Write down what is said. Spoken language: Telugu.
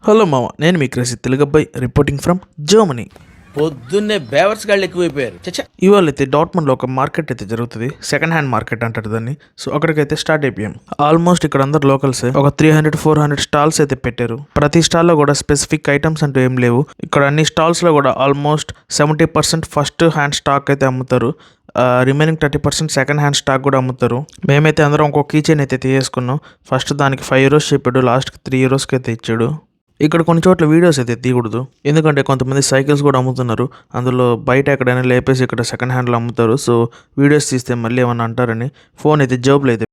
హలో మామ, నేను మీ క్రేసి తెలుగబ్బాయి రిపోర్టింగ్ ఫ్రమ్ జర్మనీ. పొద్దున్నే బేవర్స్ గాళ్ళు ఎక్కువైపోయారు. చచ్చా, ఇవాళ అయితే డాట్మండ్లో ఒక మార్కెట్ అయితే జరుగుతుంది. సెకండ్ హ్యాండ్ మార్కెట్ అంటారు దాన్ని. సో అక్కడికైతే స్టార్ట్ అయిపోయాం. ఆల్మోస్ట్ ఇక్కడ అందరు లోకల్సే. ఒక 300-400 స్టాల్స్ అయితే పెట్టారు. ప్రతి స్టాల్లో కూడా స్పెసిఫిక్ ఐటమ్స్ అంటూ ఏం లేవు. ఇక్కడ అన్ని స్టాల్స్లో కూడా ఆల్మోస్ట్ 70% ఫస్ట్ హ్యాండ్ స్టాక్ అయితే అమ్ముతారు. రిమైనింగ్ 30% సెకండ్ హ్యాండ్ స్టాక్ కూడా అమ్ముతారు. మేమైతే అందరం ఒక కీ చైన్ అయితే తీసుకున్నాం. ఫస్ట్ దానికి €5 చెప్పాడు, లాస్ట్కి €3 అయితే ఇచ్చాడు. ఇక్కడ కొన్ని చోట్ల వీడియోస్ అయితే తీయకూడదు, ఎందుకంటే కొంతమంది సైకిల్స్ కూడా అమ్ముతున్నారు. అందులో బయట ఎక్కడైనా లేపేసి ఇక్కడ సెకండ్ హ్యాండ్లో అమ్ముతారు. సో వీడియోస్ తీస్తే మళ్ళీ ఏమన్నా అంటారని ఫోన్ అయితే జేబులో అయితే